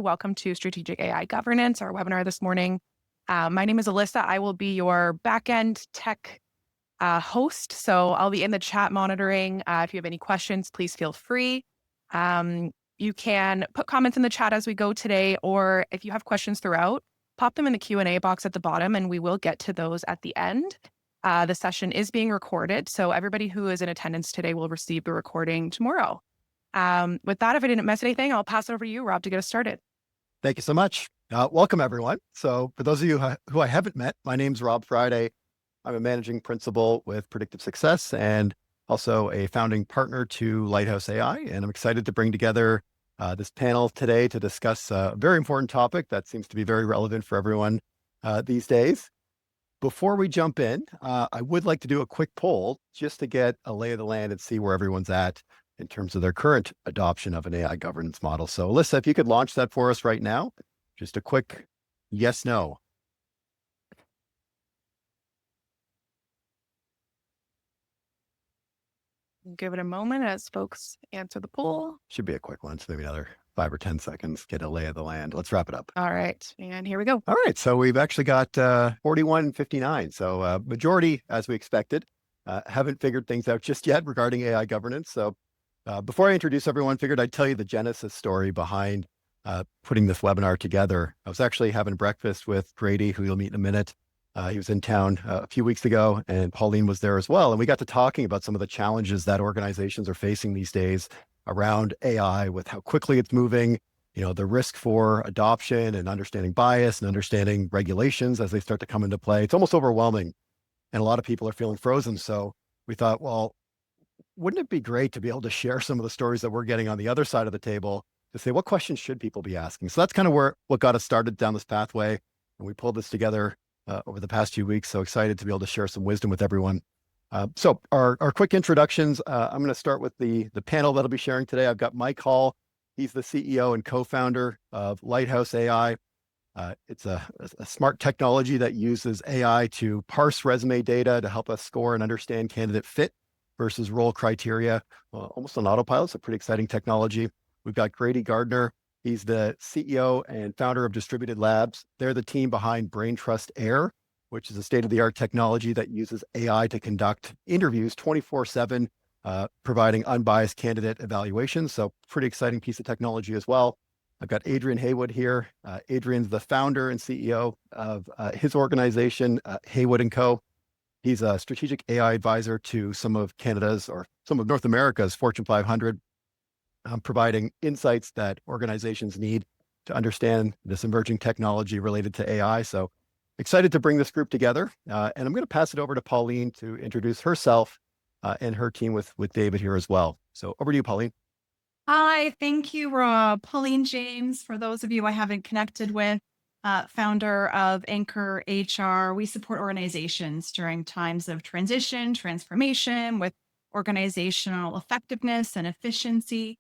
Welcome to Strategic AI Governance, our webinar this morning. My name is Alyssa. I will be your backend tech host. So I'll be in the chat monitoring. If you have any questions, please feel free. You can put comments in the chat as we go today, or if you have questions throughout, pop them in the Q&A box at the bottom and we will get to those at the end. The session is being recorded, so everybody who is in attendance today will receive the recording tomorrow. With that, if I didn't miss anything, I'll pass it over to you, Rob, to get us started. Thank you so much. Welcome, everyone. So for those of you who I haven't met, my name's Rob Friday. I'm a managing principal with Predictive Success and also a founding partner to Lighthouse AI. And I'm excited to bring together this panel today to discuss a very important topic that seems to be very relevant for everyone these days. Before we jump in, I would like to do a quick poll just to get a lay of the land and see where everyone's at in terms of their current adoption of an AI governance model. So Alyssa, if you could launch that for us right now, just a quick yes, no. Give it a moment as folks answer the poll. Should be a quick one, so maybe another 5 or 10 seconds, get a lay of the land. Let's wrap it up. All right, and here we go. All right, so we've actually got 41-59. So majority, as we expected, haven't figured things out just yet regarding AI governance. So before I introduce everyone, figured I'd tell you the genesis story behind putting this webinar together. I was actually having breakfast with Grady, who you'll meet in a minute. He was in town a few weeks ago, and Pauline was there as well. And we got to talking about some of the challenges that organizations are facing these days around AI, with how quickly it's moving, the risk for adoption and understanding bias and understanding regulations as they start to come into play. It's almost overwhelming, and a lot of people are feeling frozen. So we thought, well, wouldn't it be great to be able to share some of the stories that we're getting on the other side of the table to say, what questions should people be asking? So that's kind of what got us started down this pathway. And we pulled this together over the past few weeks. So excited to be able to share some wisdom with everyone. So our quick introductions, I'm going to start with the panel that'll be sharing today. I've got Mike Hall. He's the CEO and co-founder of Lighthouse AI. It's a smart technology that uses AI to parse resume data to help us score and understand candidate fit versus role criteria, almost on autopilot. It's a pretty exciting technology. We've got Grady Gardner. He's the CEO and founder of Distributed Labs. They're the team behind Brain Trust Air, which is a state-of-the-art technology that uses AI to conduct interviews 24/7, providing unbiased candidate evaluations. So pretty exciting piece of technology as well. I've got Adrian Heywood here. Adrian's the founder and CEO of his organization, Heywood Co. He's a strategic AI advisor to some of Canada's or some of North America's Fortune 500, providing insights that organizations need to understand this emerging technology related to AI. So excited to bring this group together. And I'm going to pass it over to Pauline to introduce herself and her team with David here as well. So over to you, Pauline. Hi, thank you, Rob. Pauline James, for those of you I haven't connected with, founder of Anchor HR. We support organizations during times of transition, transformation, with organizational effectiveness and efficiency.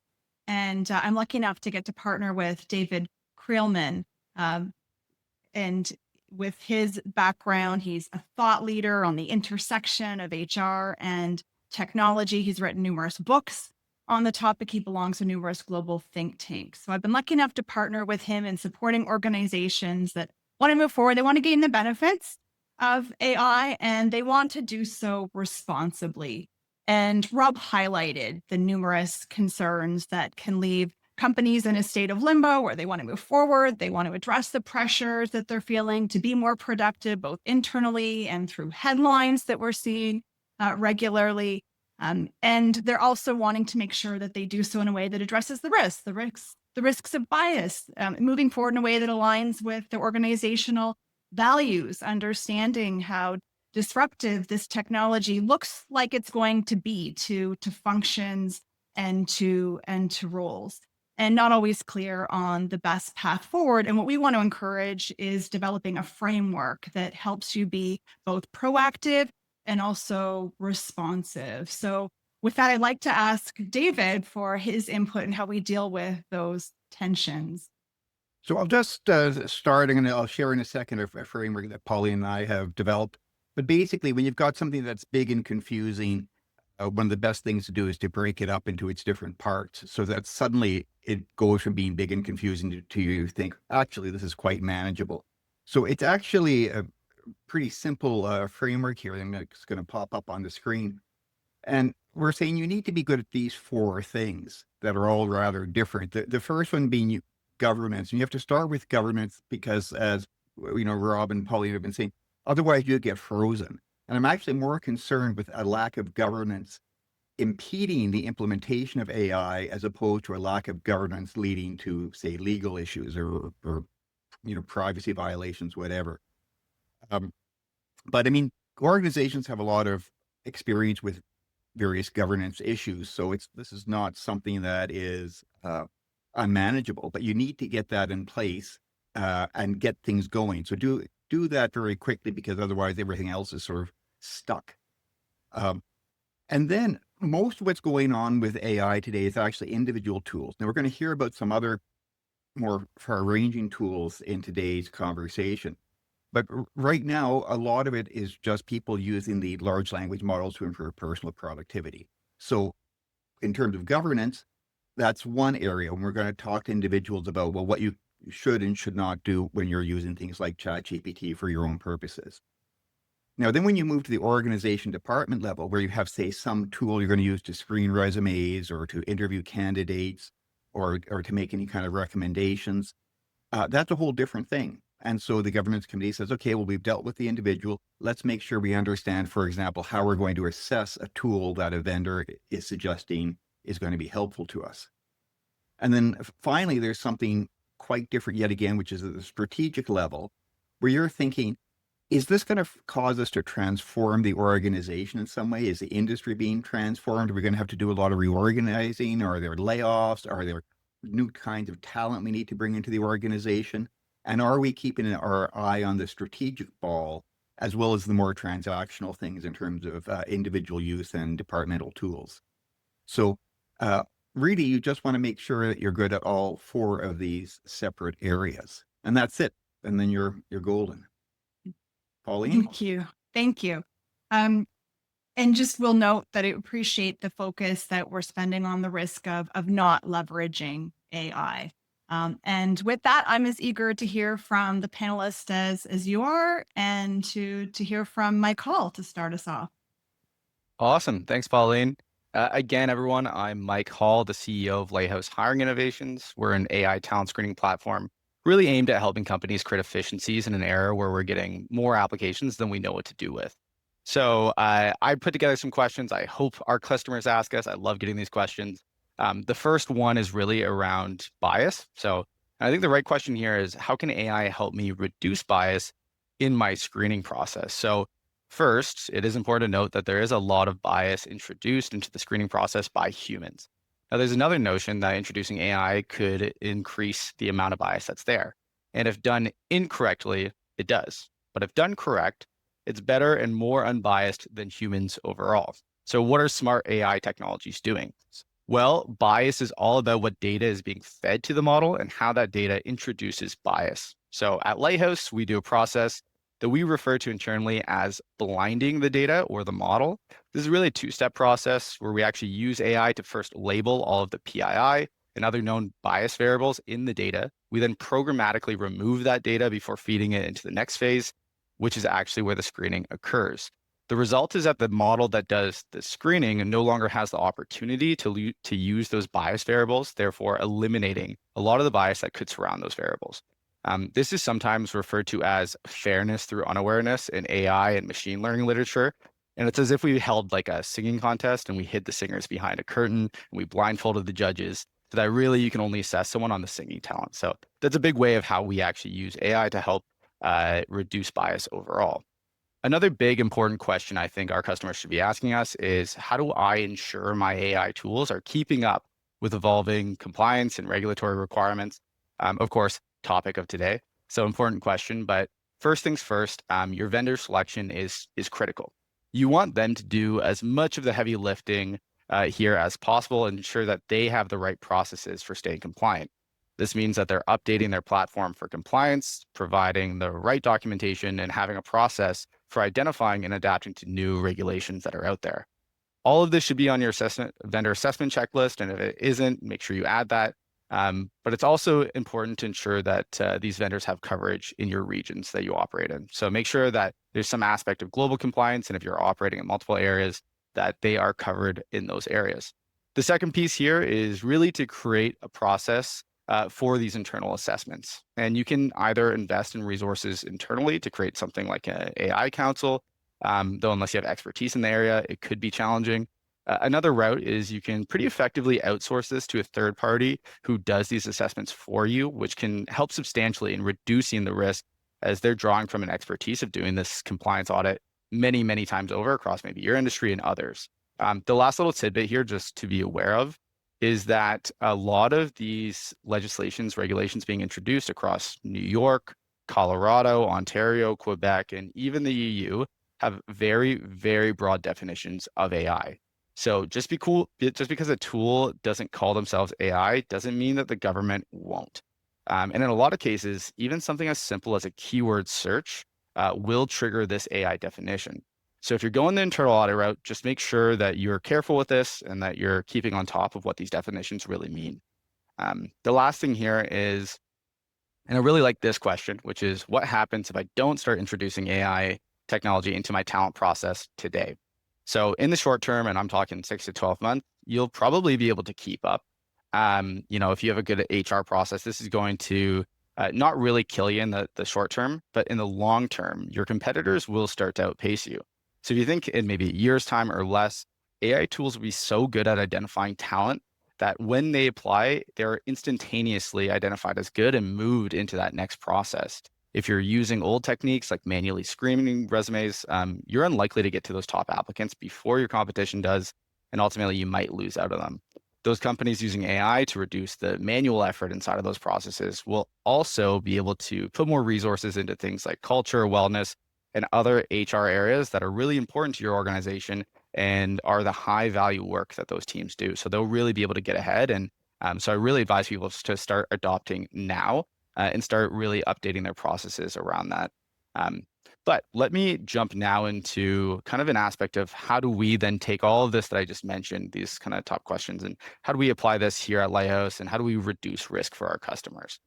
And I'm lucky enough to get to partner with David Creelman. And with his background, he's a thought leader on the intersection of HR and technology. He's written numerous books on the topic. He belongs to numerous global think tanks. So I've been lucky enough to partner with him in supporting organizations that want to move forward. They want to gain the benefits of AI, and they want to do so responsibly. And Rob highlighted the numerous concerns that can leave companies in a state of limbo where they want to move forward. They want to address the pressures that they're feeling to be more productive, both internally and through headlines that we're seeing regularly. And they're also wanting to make sure that they do so in a way that addresses the risks of bias, moving forward in a way that aligns with their organizational values, understanding how disruptive this technology looks like it's going to be to functions and to roles, and not always clear on the best path forward. And what we want to encourage is developing a framework that helps you be both proactive and also responsive. So with that, I'd like to ask David for his input and how we deal with those tensions. So I'll just start, and I'll share in a second a framework that Pauline and I have developed. But basically, when you've got something that's big and confusing, one of the best things to do is to break it up into its different parts so that suddenly it goes from being big and confusing to you think, actually, this is quite manageable. So it's actually a pretty simple framework here that's going to pop up on the screen. And we're saying you need to be good at these four things that are all rather different. The first one being governance. And you have to start with governance because, as Rob and Pauline have been saying, otherwise you get frozen. And I'm actually more concerned with a lack of governance impeding the implementation of AI as opposed to a lack of governance leading to, say, legal issues or privacy violations, whatever. But I mean, organizations have a lot of experience with various governance issues. So this is not something that is unmanageable, but you need to get that in place and get things going. So do that very quickly because otherwise everything else is sort of stuck. And then most of what's going on with AI today is actually individual tools. Now we're going to hear about some other more far-ranging tools in today's conversation. But right now, a lot of it is just people using the large language models to improve personal productivity. So in terms of governance, that's one area. And we're going to talk to individuals about, well, what you should and should not do when you're using things like ChatGPT for your own purposes. Now, then when you move to the organization department level, where you have, say, some tool you're going to use to screen resumes or to interview candidates or to make any kind of recommendations, that's a whole different thing. And so the governance committee says, okay, well, we've dealt with the individual. Let's make sure we understand, for example, how we're going to assess a tool that a vendor is suggesting is going to be helpful to us. And then finally, there's something quite different yet again, which is at the strategic level, where you're thinking, is this going to cause us to transform the organization in some way? Is the industry being transformed? Are we going to have to do a lot of reorganizing? Are there layoffs? Are there new kinds of talent we need to bring into the organization? And are we keeping our eye on the strategic ball as well as the more transactional things in terms of individual use and departmental tools? So really, you just want to make sure that you're good at all four of these separate areas. And that's it. And then you're golden. Pauline? Thank you. And just will note that I appreciate the focus that we're spending on the risk of not leveraging AI. And with that, I'm as eager to hear from the panelists as you are, and to hear from Mike Hall to start us off. Awesome. Thanks, Pauline. Again, everyone, I'm Mike Hall, the CEO of Lighthouse Hiring Innovations. We're an AI talent screening platform really aimed at helping companies create efficiencies in an era where we're getting more applications than we know what to do with. So I put together some questions I hope our customers ask us. I love getting these questions. The first one is really around bias. So I think the right question here is, how can AI help me reduce bias in my screening process? So first, it is important to note that there is a lot of bias introduced into the screening process by humans. Now, there's another notion that introducing AI could increase the amount of bias that's there. And if done incorrectly, it does. But if done correct, it's better and more unbiased than humans overall. So what are smart AI technologies doing? Well, bias is all about what data is being fed to the model and how that data introduces bias. So at Lighthouse, we do a process that we refer to internally as blinding the data or the model. This is really a two-step process where we actually use AI to first label all of the PII and other known bias variables in the data. We then programmatically remove that data before feeding it into the next phase, which is actually where the screening occurs. The result is that the model that does the screening no longer has the opportunity to use those bias variables, therefore eliminating a lot of the bias that could surround those variables. This is sometimes referred to as fairness through unawareness in AI and machine learning literature. And it's as if we held like a singing contest and we hid the singers behind a curtain and we blindfolded the judges so that really you can only assess someone on the singing talent. So that's a big way of how we actually use AI to help reduce bias overall. Another big important question I think our customers should be asking us is, how do I ensure my AI tools are keeping up with evolving compliance and regulatory requirements? Of course, topic of today. So important question, but first things first, your vendor selection is critical. You want them to do as much of the heavy lifting here as possible and ensure that they have the right processes for staying compliant. This means that they're updating their platform for compliance, providing the right documentation, and having a process for identifying and adapting to new regulations that are out there. All of this should be on your vendor assessment checklist. And if it isn't, make sure you add that. But it's also important to ensure that these vendors have coverage in your regions that you operate in. So make sure that there's some aspect of global compliance. And if you're operating in multiple areas, that they are covered in those areas. The second piece here is really to create a process for these internal assessments. And you can either invest in resources internally to create something like an AI council, though unless you have expertise in the area, it could be challenging. Another route is you can pretty effectively outsource this to a third party who does these assessments for you, which can help substantially in reducing the risk as they're drawing from an expertise of doing this compliance audit many, many times over across maybe your industry and others. The last little tidbit here, just to be aware of, is that a lot of these regulations being introduced across New York, Colorado, Ontario, Quebec, and even the EU have very, very broad definitions of AI. So just because a tool doesn't call themselves AI doesn't mean that the government won't. And in a lot of cases, even something as simple as a keyword search will trigger this AI definition. So if you're going the internal audit route, just make sure that you're careful with this and that you're keeping on top of what these definitions really mean. The last thing here is, and I really like this question, which is what happens if I don't start introducing AI technology into my talent process today? So in the short term, and I'm talking 6 to 12 months, you'll probably be able to keep up. If you have a good HR process, this is going to not really kill you in the short term, but in the long term, your competitors will start to outpace you. So if you think in maybe a year's time or less, AI tools will be so good at identifying talent that when they apply, they're instantaneously identified as good and moved into that next process. If you're using old techniques like manually screening resumes, you're unlikely to get to those top applicants before your competition does, and ultimately you might lose out on them. Those companies using AI to reduce the manual effort inside of those processes will also be able to put more resources into things like culture, wellness, and other HR areas that are really important to your organization and are the high value work that those teams do. So they'll really be able to get ahead. And so I really advise people to start adopting now and start really updating their processes around that. But let me jump now into kind of an aspect of how do we then take all of this that I just mentioned, these kind of top questions, and how do we apply this here at Lighthouse, and how do we reduce risk for our customers?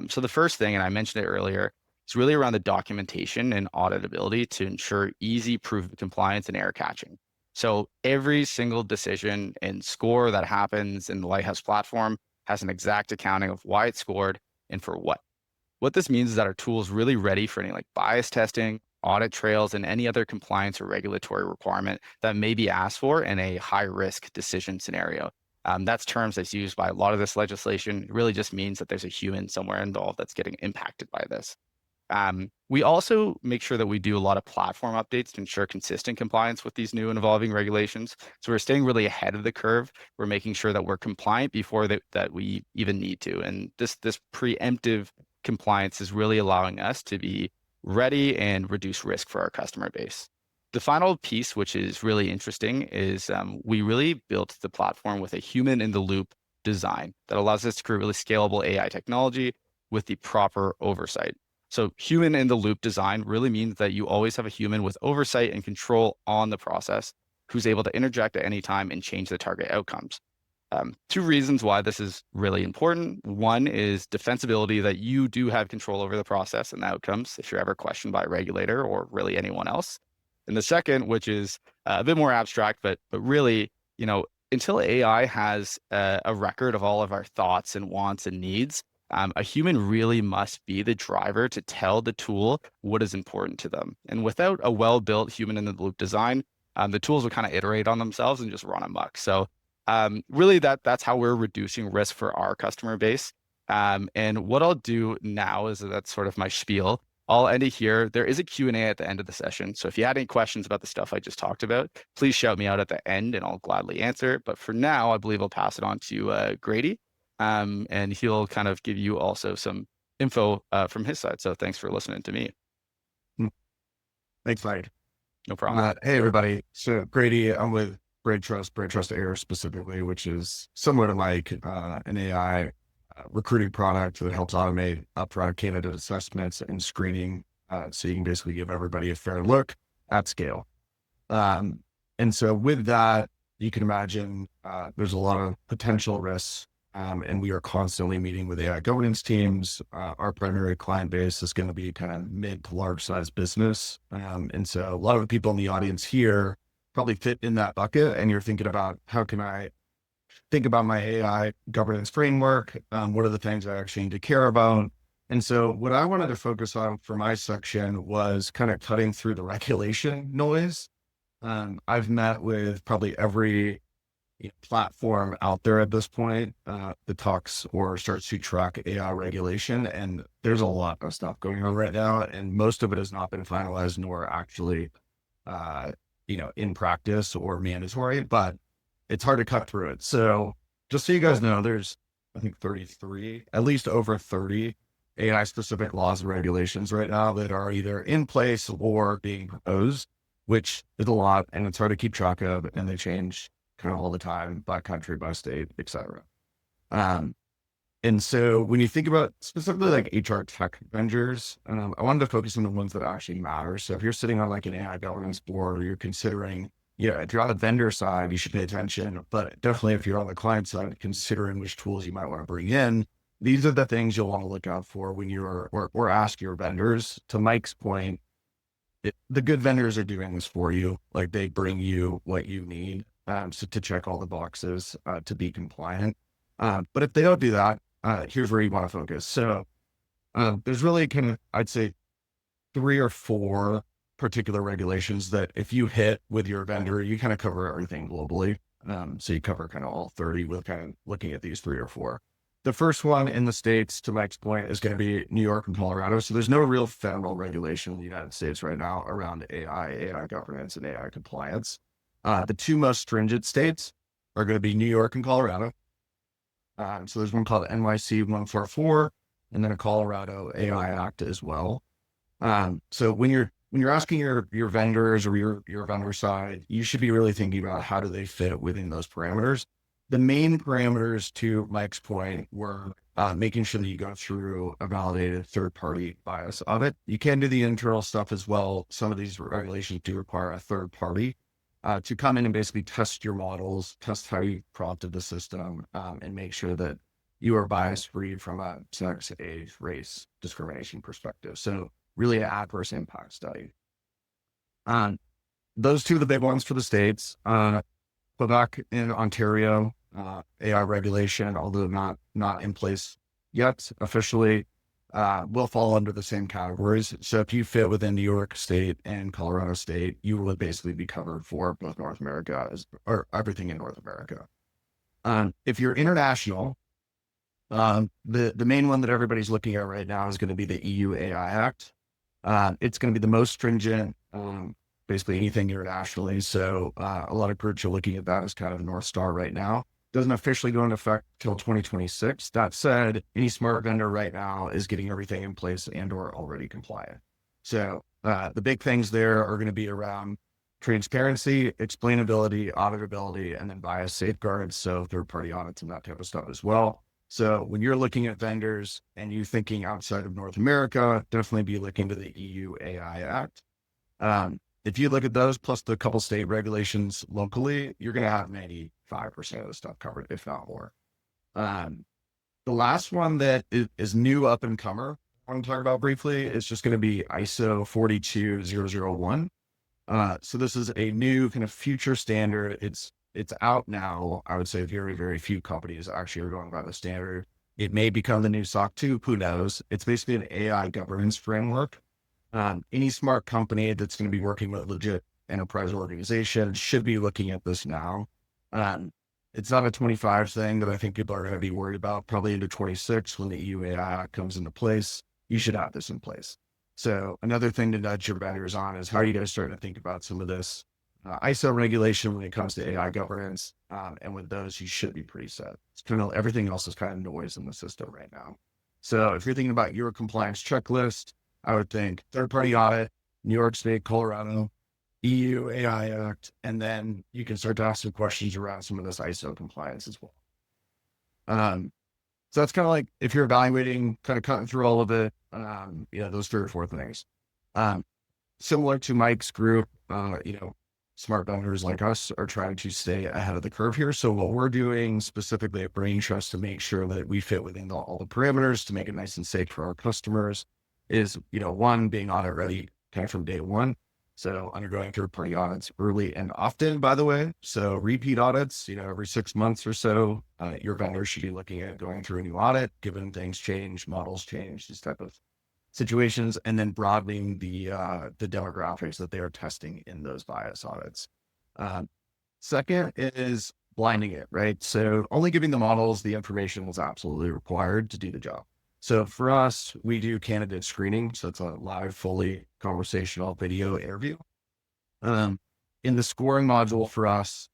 So the first thing, and I mentioned it earlier, is really around the documentation and auditability to ensure easy proof of compliance and error catching. So every single decision and score that happens in the Lighthouse platform has an exact accounting of why it's scored and for what. What this means is that our tool is really ready for any like bias testing, audit trails, and any other compliance or regulatory requirement that may be asked for in a high risk decision scenario. That's terms that's used by a lot of this legislation. It really just means that there's a human somewhere involved that's getting impacted by this. We also make sure that we do a lot of platform updates to ensure consistent compliance with these new and evolving regulations. So we're staying really ahead of the curve. We're making sure that we're compliant before that we even need to. And this preemptive compliance is really allowing us to be ready and reduce risk for our customer base. The final piece, which is really interesting, is we really built the platform with a human in the loop design that allows us to create really scalable AI technology with the proper oversight. So human in the loop design really means that you always have a human with oversight and control on the process who's able to interject at any time and change the target outcomes. Two reasons why this is really important. One is defensibility, that you do have control over the process and the outcomes if you're ever questioned by a regulator or really anyone else. And the second, which is a bit more abstract, but really, until AI has a record of all of our thoughts and wants and needs, a human really must be the driver to tell the tool what is important to them. And without a well-built human in the loop design, the tools will kind of iterate on themselves and just run amok. So really that's how we're reducing risk for our customer base. And what I'll do now is that's sort of my spiel. I'll end it here. There is a Q&A at the end of the session. So if you had any questions about the stuff I just talked about, please shout me out at the end and I'll gladly answer it. But for now, I believe I'll pass it on to Grady. And he'll kind of give you also some info from his side. So thanks for listening to me. Thanks, Mike. No problem. Hey, everybody. So Grady, I'm with Brain Trust Air specifically, which is similar to like an AI recruiting product that helps automate upfront candidate assessments and screening. So you can basically give everybody a fair look at scale. And so with that, you can imagine there's a lot of potential risks. And we are constantly meeting with AI governance teams. Our primary client base is going to be kind of mid to large size business. And so a lot of the people in the audience here probably fit in that bucket. And you're thinking about, how can I think about my AI governance framework? What are the things I actually need to care about? And so what I wanted to focus on for my section was kind of cutting through the regulation noise. I've met with probably every platform out there at this point that talks or starts to track AI regulation. And there's a lot of stuff going on right now. And most of it has not been finalized nor actually, in practice or mandatory, but it's hard to cut through it. So just so you guys know, there's, I think, 33, at least over 30 AI specific laws and regulations right now that are either in place or being proposed, which is a lot, and it's hard to keep track of, and they change kind of all the time by country, by state, et cetera. And so when you think about specifically like HR tech vendors, I wanted to focus on the ones that actually matter. So if you're sitting on like an AI governance board, or you're considering, if you're on the vendor side, you should pay attention, but definitely if you're on the client side, considering which tools you might want to bring in, these are the things you'll want to look out for when you're, or ask your vendors. To Mike's point, the good vendors are doing this for you. Like, they bring you what you need. So to check all the boxes, to be compliant. But if they don't do that, here's where you want to focus. So there's really kind of, I'd say, 3 or 4 particular regulations that if you hit with your vendor, you kind of cover everything globally. So you cover kind of all 30 with kind of looking at these 3 or 4. The first one in the States, to Mike's point, is going to be New York and Colorado. So there's no real federal regulation in the United States right now around AI governance and AI compliance. The 2 most stringent states are going to be New York and Colorado. So there's one called NYC 144, and then a Colorado AI Act as well. So when you're asking your vendors or your vendor side, you should be really thinking about how do they fit within those parameters. The main parameters, to Mike's point, were making sure that you go through a validated third-party bias audit. You can do the internal stuff as well. Some of these regulations do require a third party to come in and basically test your models, test how you prompted the system, and make sure that you are bias-free from a sex, age, race discrimination perspective. So really an adverse impact study. Those 2 are the big ones for the states. Quebec in Ontario, AI regulation, although not in place yet officially, will fall under the same categories. So if you fit within New York State and Colorado State, you will basically be covered for both North America or everything in North America. If you're international, the main one that everybody's looking at right now is going to be the EU AI Act. It's going to be the most stringent, basically anything internationally. So a lot of groups are looking at that as kind of a North Star right now. Doesn't officially go into effect till 2026. That said, any smart vendor right now is getting everything in place and or already compliant. So the big things there are going to be around transparency, explainability, auditability, and then bias safeguards. So third-party audits and that type of stuff as well. So when you're looking at vendors and you're thinking outside of North America, definitely be looking to the EU AI Act. If you look at those plus the couple state regulations locally, you're going to have 95% of the stuff covered, if not more. The last one that is new up and comer I want to talk about briefly is just going to be ISO 42001. So this is a new kind of future standard. It's out now. I would say very, very few companies actually are going by the standard. It may become the new SOC 2, who knows? It's basically an AI governance framework. Any smart company that's going to be working with legit enterprise organization should be looking at this now. It's not a 25 thing that I think people are going to be worried about. Probably into 26 when the EU AI Act comes into place, you should have this in place. So another thing to nudge your vendors on is how are you guys starting to think about some of this ISO regulation when it comes to AI governance? And with those, you should be pretty set. It's kind of everything else is kind of noise in the system right now. So if you're thinking about your compliance checklist, I would think third-party audit, New York State, Colorado, EU AI Act, and then you can start to ask some questions around some of this ISO compliance as well. So that's kind of like if you're evaluating, kind of cutting through all of it, those 3 or 4 things. Similar to Mike's group, smart vendors like us are trying to stay ahead of the curve here. So what we're doing specifically at Brain Trust to make sure that we fit within all the parameters to make it nice and safe for our customers is, one, being audit ready kind of from day one. So undergoing third-party audits early and often, by the way. So repeat audits, every 6 months or so, your vendor should be looking at going through a new audit, given things change, models change, these type of situations, and then broadening the demographics that they are testing in those bias audits. Second is blinding it, right? So only giving the models the information that's absolutely required to do the job. So for us, we do candidate screening. So it's a live, fully conversational video interview. In the scoring module for us,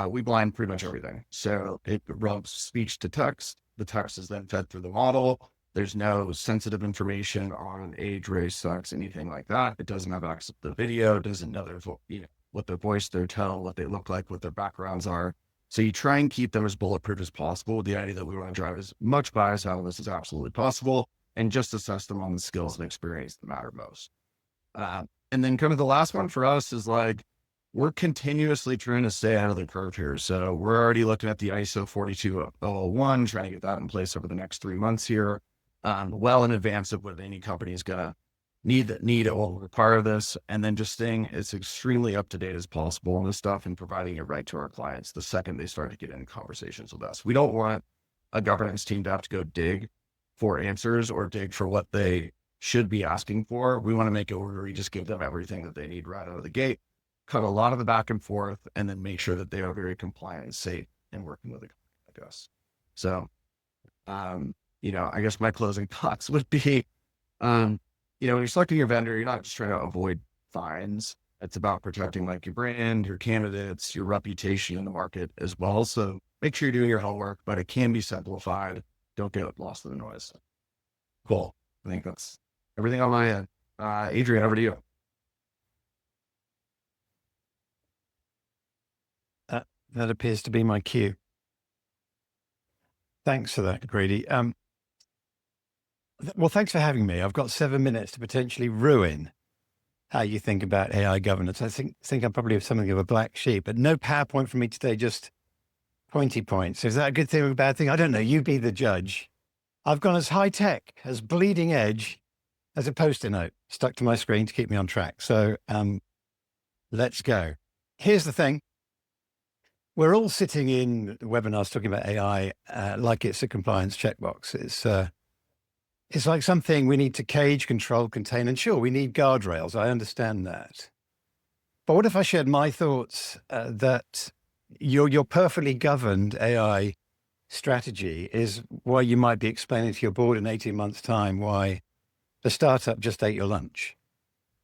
we blind pretty much everything. So it runs speech to text. The text is then fed through the model. There's no sensitive information on age, race, sex, anything like that. It doesn't have access to the video. It doesn't know what their voice, their tone, what they look like, what their backgrounds are. So you try and keep them as bulletproof as possible with the idea that we want to drive as much bias out of this as absolutely possible and just assess them on the skills and experience that matter most. And then kind of the last one for us is we're continuously trying to stay ahead of the curve here. So we're already looking at the ISO 42001, trying to get that in place over the next 3 months here, well in advance of what any company is going to need or require this, and then just staying as extremely up to date as possible on this stuff and providing it right to our clients the second they start to get in conversations with us. We don't want a governance team to have to go dig for answers or dig for what they should be asking for. We want to make it where we just give them everything that they need right out of the gate, cut a lot of the back and forth, and then make sure that they are very compliant and safe in working with a company like us. So, I guess my closing thoughts would be, when you're selecting your vendor, you're not just trying to avoid fines. It's about protecting your brand, your candidates, your reputation in the market as well. So make sure you're doing your homework, but it can be simplified. Don't get lost in the noise. Cool. I think that's everything on my end. Adrian, over to you. That appears to be my cue. Thanks for that, Grady. Well, thanks for having me. I've got 7 minutes to potentially ruin how you think about AI governance. I think I'm probably something of a black sheep, but no PowerPoint for me today, just pointy points. Is that a good thing or a bad thing? I don't know. You be the judge. I've gone as high tech, as bleeding edge, as a Post-it note stuck to my screen to keep me on track. So let's go. Here's the thing. We're all sitting in webinars talking about AI like it's a compliance checkbox. It's like something we need to cage, control, contain, and sure, we need guardrails. I understand that. But what if I shared my thoughts that your perfectly governed AI strategy is why you might be explaining to your board in 18 months' time why the startup just ate your lunch.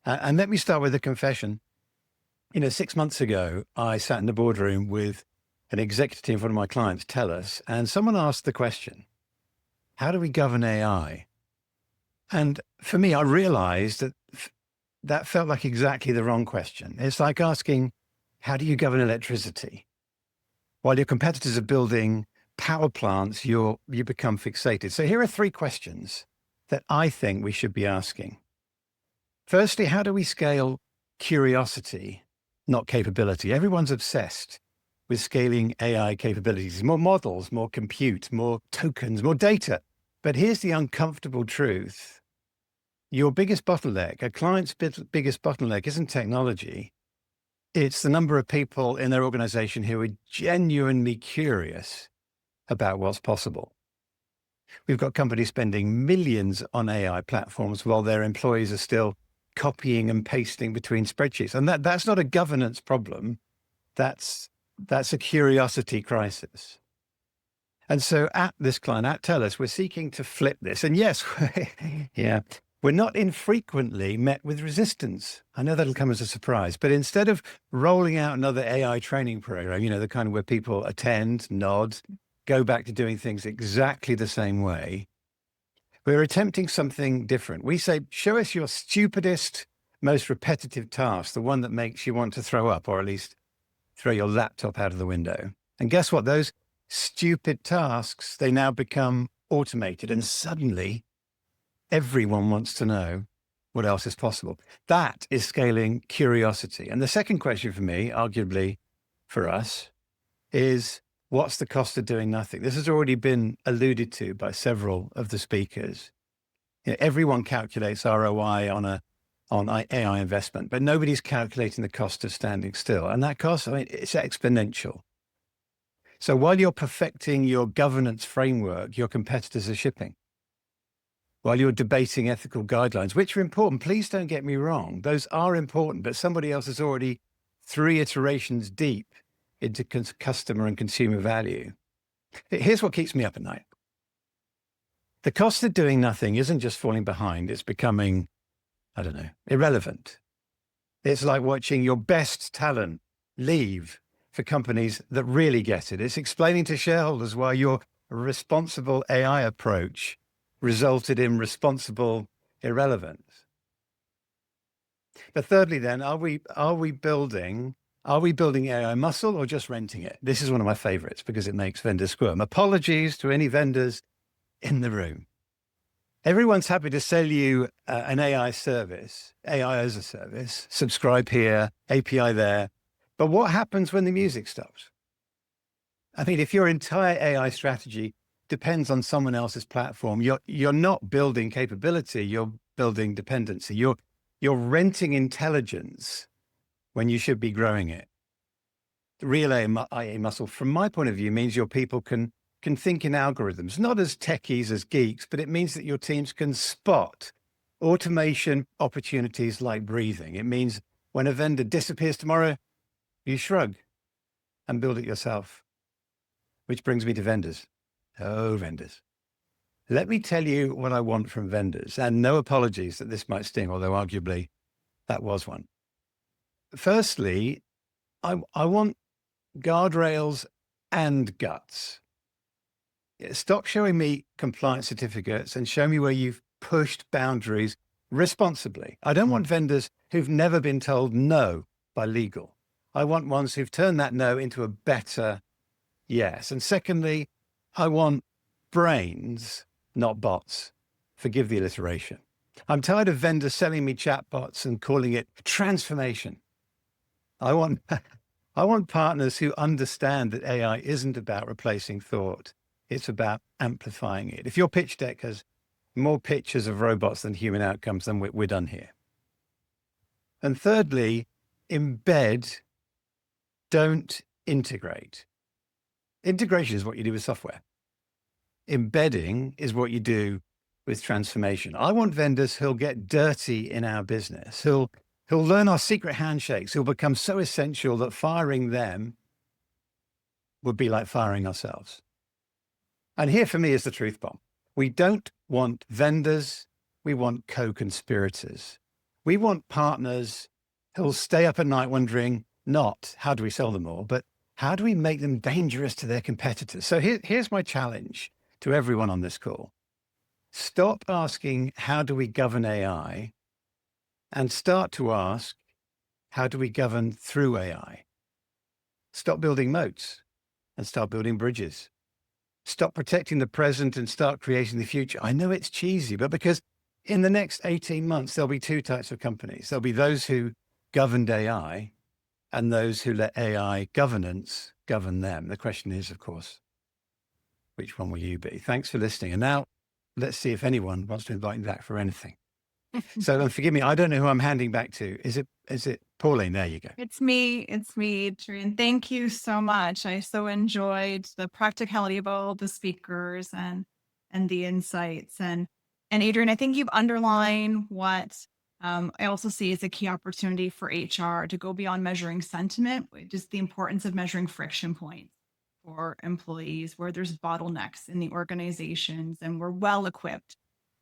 And let me start with a confession. 6 months ago, I sat in the boardroom with an executive team, one of my clients, TELUS, and someone asked the question, how do we govern AI? And for me, I realized that felt like exactly the wrong question. It's like asking, how do you govern electricity? While your competitors are building power plants, you become fixated. So here are 3 questions that I think we should be asking. Firstly, how do we scale curiosity, not capability? Everyone's obsessed with scaling AI capabilities, more models, more compute, more tokens, more data. But here's the uncomfortable truth. Your biggest bottleneck, a client's biggest bottleneck isn't technology. It's the number of people in their organization who are genuinely curious about what's possible. We've got companies spending millions on AI platforms while their employees are still copying and pasting between spreadsheets. And that's not a governance problem. That's a curiosity crisis. And so at this client, at TELUS, we're seeking to flip this. And yes, yeah, we're not infrequently met with resistance. I know that'll come as a surprise, but instead of rolling out another AI training program, the kind where people attend, nod, go back to doing things exactly the same way, we're attempting something different. We say, show us your stupidest, most repetitive task, the one that makes you want to throw up, or at least throw your laptop out of the window. And guess what? Those stupid tasks, they now become automated. And suddenly, everyone wants to know, what else is possible. That is scaling curiosity. And the second question for me, arguably for us, is what's the cost of doing nothing? This has already been alluded to by several of the speakers. Everyone calculates ROI on AI investment, but nobody's calculating the cost of standing still. And that cost, it's exponential. So while you're perfecting your governance framework, your competitors are shipping. While you're debating ethical guidelines, which are important, please don't get me wrong, those are important, but somebody else is already 3 iterations deep into customer and consumer value. Here's what keeps me up at night. The cost of doing nothing isn't just falling behind, it's becoming, irrelevant. It's like watching your best talent leave for companies that really get it. It's explaining to shareholders why your responsible AI approach resulted in responsible irrelevance. But thirdly, then, are we building AI muscle or just renting it? This is one of my favorites because it makes vendors squirm. Apologies to any vendors in the room. Everyone's happy to sell you an AI service, AI as a service, subscribe here, API there. But what happens when the music stops? If your entire AI strategy depends on someone else's platform, you're not building capability, you're building dependency. You're renting intelligence when you should be growing it. Real AI muscle, from my point of view, means your people can think in algorithms, not as techies, as geeks, but it means that your teams can spot automation opportunities like breathing. It means when a vendor disappears tomorrow, you shrug and build it yourself. Which brings me to vendors. Oh, vendors. Let me tell you what I want from vendors, and no apologies that this might sting, although arguably that was one. Firstly, I want guardrails and guts. Stop showing me compliance certificates and show me where you've pushed boundaries responsibly. I don't want vendors who've never been told no by legal. I want ones who've turned that no into a better yes. And secondly, I want brains, not bots. Forgive the alliteration. I'm tired of vendors selling me chatbots and calling it transformation. I want partners who understand that AI isn't about replacing thought. It's about amplifying it. If your pitch deck has more pictures of robots than human outcomes, then we're done here. And thirdly, embed, don't integrate. Integration is what you do with software. Embedding is what you do with transformation. I want vendors who'll get dirty in our business, who'll learn our secret handshakes, who'll become so essential that firing them would be like firing ourselves. And here for me is the truth bomb. We don't want vendors, we want co-conspirators. We want partners who'll stay up at night wondering not how do we sell them more, but how do we make them dangerous to their competitors? So here's my challenge to everyone on this call. Stop asking, how do we govern AI? And start to ask, how do we govern through AI? Stop building moats and start building bridges. Stop protecting the present and start creating the future. I know it's cheesy, but because in the next 18 months, there'll be 2 types of companies. There'll be those who governed AI and those who let AI governance govern them. The question is, of course, which one will you be? Thanks for listening. And now let's see if anyone wants to invite me back for anything. So forgive me, I don't know who I'm handing back to. Is it Pauline? There you go. It's me, Adrian. Thank you so much. I so enjoyed the practicality of all the speakers and the insights. And Adrian, I think you've underlined what I also see as a key opportunity for HR to go beyond measuring sentiment, just the importance of measuring friction points for employees where there's bottlenecks in the organizations, and we're well equipped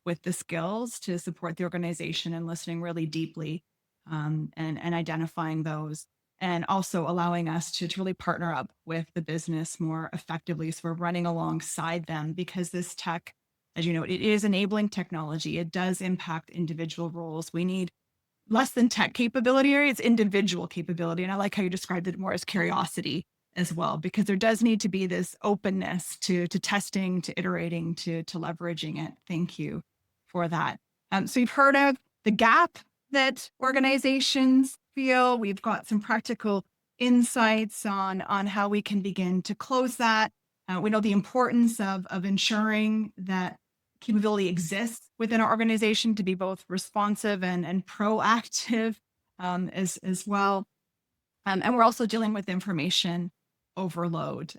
with the skills to support the organization and listening really deeply and identifying those, and also allowing us to really partner up with the business more effectively. So we're running alongside them, because this tech, as you know, it is enabling technology. It does impact individual roles. We need less than tech capability, it's individual capability. And I like how you described it more as curiosity as well, because there does need to be this openness to testing, to iterating, to leveraging it. Thank you for that. So you've heard of the gap that organizations feel. We've got some practical insights on how we can begin to close that. We know the importance of ensuring that capability exists within our organization to be both responsive and proactive as well. And we're also dealing with information overload.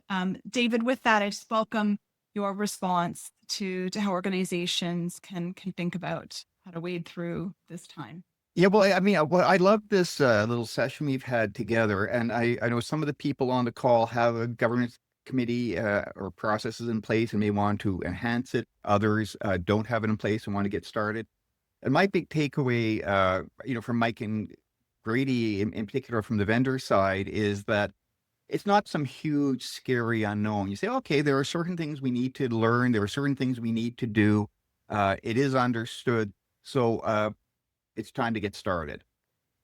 David, with that, I just welcome your response to how organizations can think about how to wade through this time. Yeah, well, I mean, I love this little session we've had together, and I know some of the people on the call have a governance committee or processes in place and may want to enhance it. Others don't have it in place and want to get started. And my big takeaway, from Mike and Grady in particular from the vendor side, is that it's not some huge, scary unknown. You say, okay, there are certain things we need to learn. There are certain things we need to do. It is understood. So it's time to get started.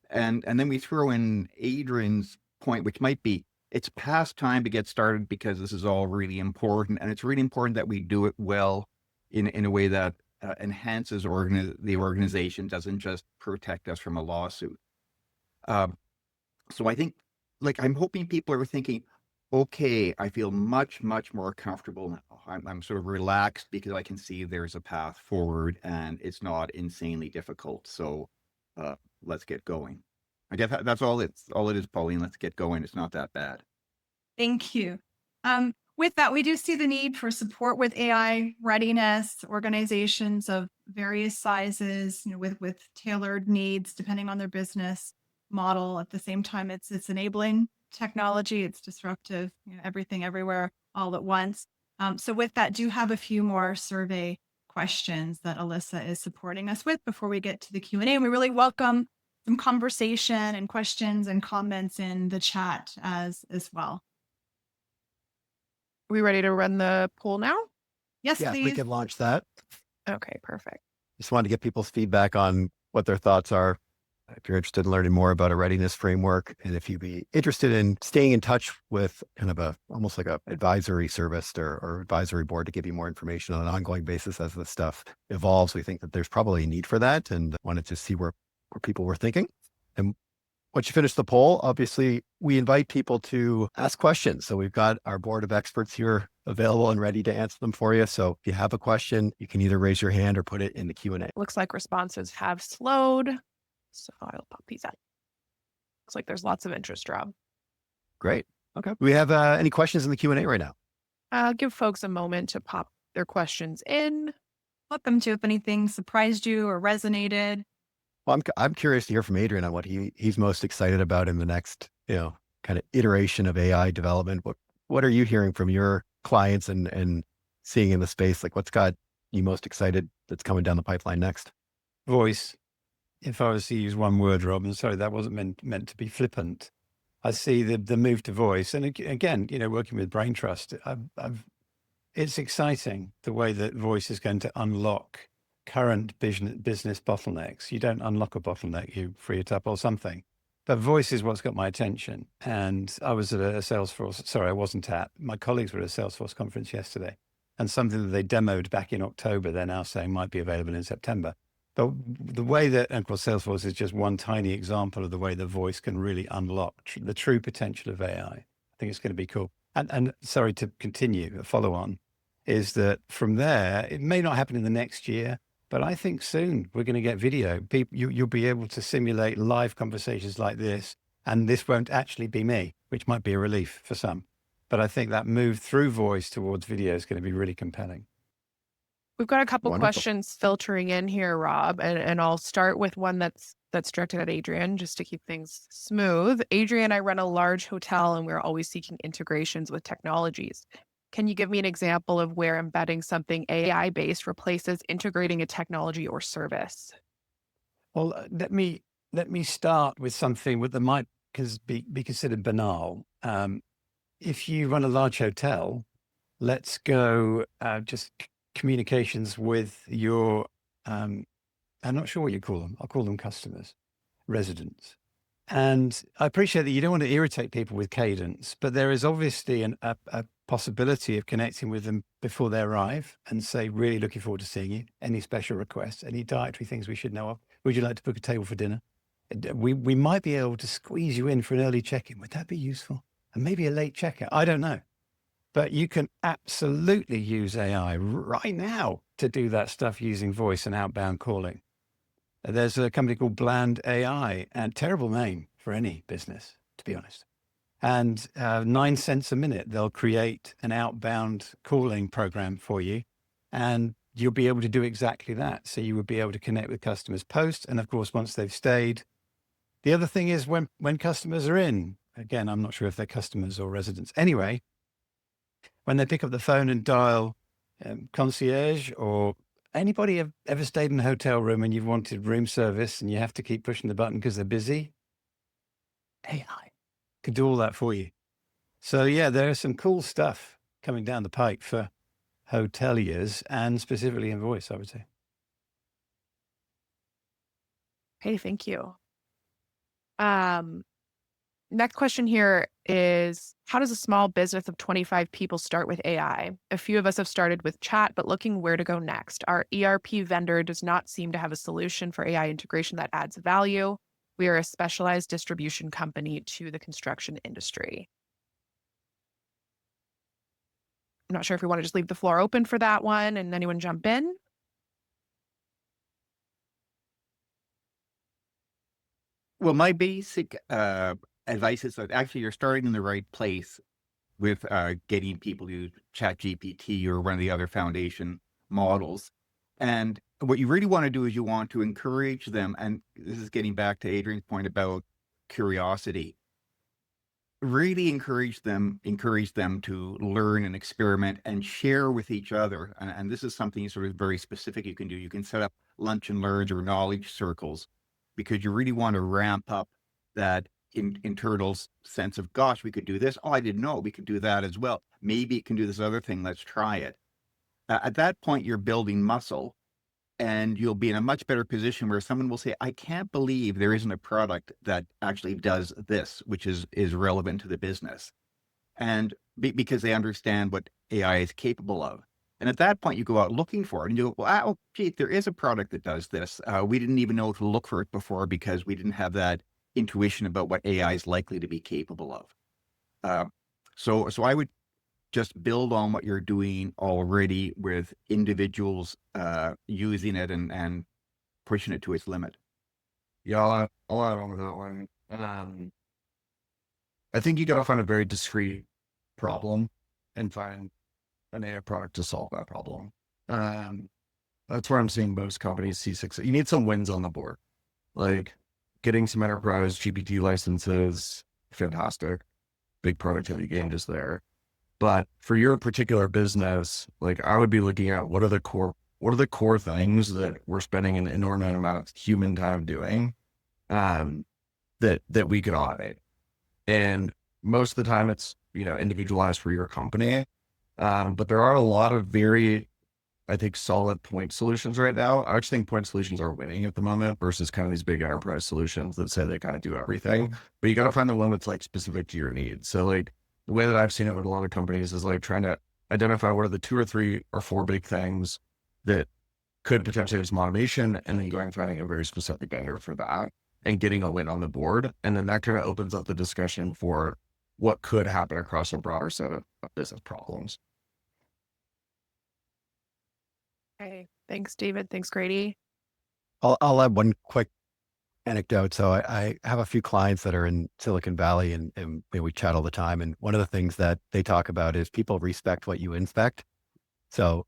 And then we throw in Adrian's point, which might be, it's past time to get started because this is all really important. And it's really important that we do it well in a way that enhances the organization, doesn't just protect us from a lawsuit. So I think, I'm hoping people are thinking, okay, I feel much, much more comfortable now. I'm sort of relaxed because I can see there's a path forward and it's not insanely difficult. So let's get going. I guess that's all it is, Pauline. Let's get going. It's not that bad. Thank you. With that, we do see the need for support with AI readiness, organizations of various sizes, with tailored needs depending on their business model. At the same time, it's enabling technology, it's disruptive, everything, everywhere, all at once. So with that, do have a few more survey questions that Alyssa is supporting us with before we get to the Q&A. And we really welcome some conversation and questions and comments in the chat as well. Are we ready to run the poll now? Yes, Yeah, please. we can launch that. Okay, perfect. Just wanted to get people's feedback on what their thoughts are. If you're interested in learning more about a readiness framework, and if you'd be interested in staying in touch with kind of almost like a advisory service or advisory board to give you more information on an ongoing basis as this stuff evolves, we think that there's probably a need for that, and wanted to see where people were thinking. And once you finish the poll, obviously we invite people to ask questions. So we've got our board of experts here available and ready to answer them for you. So if you have a question, you can either raise your hand or put it in the Q&A. Looks like responses have slowed. So I'll pop these out. Looks like there's lots of interest, Rob. Great. Okay. Do we have any questions in the Q&A right now? Give folks a moment to pop their questions in. Let them to if anything surprised you or resonated. Well, I'm curious to hear from Adrian on what he's most excited about in the next, kind of iteration of AI development. What are you hearing from your clients and seeing in the space? Like, what's got you most excited that's coming down the pipeline next? Voice. If I was to use one word, Rob, and sorry, that wasn't meant to be flippant. I see the move to voice. And again, working with Brain Trust, it's exciting the way that voice is going to unlock current business bottlenecks. You don't unlock a bottleneck, you free it up or something. But voice is what's got my attention. And I was at a Salesforce, sorry, I wasn't at, my colleagues were at a Salesforce conference yesterday, and something that they demoed back in October, they're now saying might be available in September. But the way that, and of course, Salesforce is just one tiny example of the way the voice can really unlock the true potential of AI. I think it's going to be cool. And sorry to continue, a follow on, is that from there, it may not happen in the next year, but I think soon we're going to get video. You'll be able to simulate live conversations like this, and this won't actually be me, which might be a relief for some. But I think that move through voice towards video is going to be really compelling. We've got a couple Wonderful. questions filtering in here, Rob, and I'll start with one that's directed at Adrian, just to keep things smooth. Adrian, I run a large hotel and we're always seeking integrations with technologies. Can you give me an example of where embedding something AI-based replaces integrating a technology or service? Well, let me start with something that might be considered banal. If you run a large hotel, let's go just communications with your, I'm not sure what you call them. I'll call them customers, residents. And I appreciate that you don't want to irritate people with cadence, but there is obviously a possibility of connecting with them before they arrive and say, really looking forward to seeing you. Any special requests, any dietary things we should know of? Would you like to book a table for dinner? We might be able to squeeze you in for an early check-in. Would that be useful? And maybe a late checkout. I don't know. But you can absolutely use AI right now to do that stuff using voice and outbound calling. There's a company called Bland AI, and terrible name for any business, to be honest. And 9 cents a minute, they'll create an outbound calling program for you, and you'll be able to do exactly that. So you would be able to connect with customers post, and of course, once they've stayed. The other thing is when customers are in, again, I'm not sure if they're customers or residents. Anyway, when they pick up the phone and dial concierge, or anybody have ever stayed in a hotel room and you've wanted room service and you have to keep pushing the button because they're busy? AI could do all that for you. So yeah, there is some cool stuff coming down the pike for hoteliers, and specifically in voice, I would say. Hey, thank you. Next question here is, how does a small business of 25 people start with AI? A few of us have started with chat, but looking where to go next. Our ERP vendor does not seem to have a solution for AI integration that adds value. We are a specialized distribution company to the construction industry. I'm not sure if we want to just leave the floor open for that one and anyone jump in. Well, my basic advice is that actually you're starting in the right place with getting people to use ChatGPT or one of the other foundation models. And what you really want to do is you want to encourage them. And this is getting back to Adrian's point about curiosity. Really encourage them to learn and experiment and share with each other. And this is something sort of very specific you can do. You can set up lunch and learns or knowledge circles, because you really want to ramp up that internal sense of, gosh, we could do this. Oh, I didn't know we could do that as well. Maybe it can do this other thing. Let's try it. At that point, you're building muscle, and you'll be in a much better position where someone will say, I can't believe there isn't a product that actually does this, which is relevant to the business. And because they understand what AI is capable of. And at that point, you go out looking for it and you go, well, oh, gee, there is a product that does this. We didn't even know to look for it before because we didn't have that intuition about what AI is likely to be capable of. So I would just build on what you're doing already with individuals using it and pushing it to its limit. Yeah, I'll add on to that one. I think you got to find a very discrete problem and find an AI product to solve that problem. That's where I'm seeing most companies see success. You need some wins on the board, like getting some enterprise GPT licenses, fantastic, big productivity gain just there. But for your particular business, like I would be looking at what are the core things that we're spending an inordinate amount of human time doing, that we could automate. And most of the time it's, individualized for your company. But there are a lot of very, I think, solid point solutions right now. I actually think point solutions are winning at the moment versus kind of these big enterprise solutions that say they kind of do everything. But you got to find the one that's like specific to your needs. So like the way that I've seen it with a lot of companies is like trying to identify what are the 2 or 3 or 4 big things that could potentially have some automation, and then going and finding a very specific vendor for that and getting a win on the board. And then that kind of opens up the discussion for what could happen across a broader set of business problems. Okay. Thanks, David. Thanks, Grady. I'll add one quick anecdote. So I have a few clients that are in Silicon Valley, and we chat all the time. And one of the things that they talk about is people respect what you inspect. So,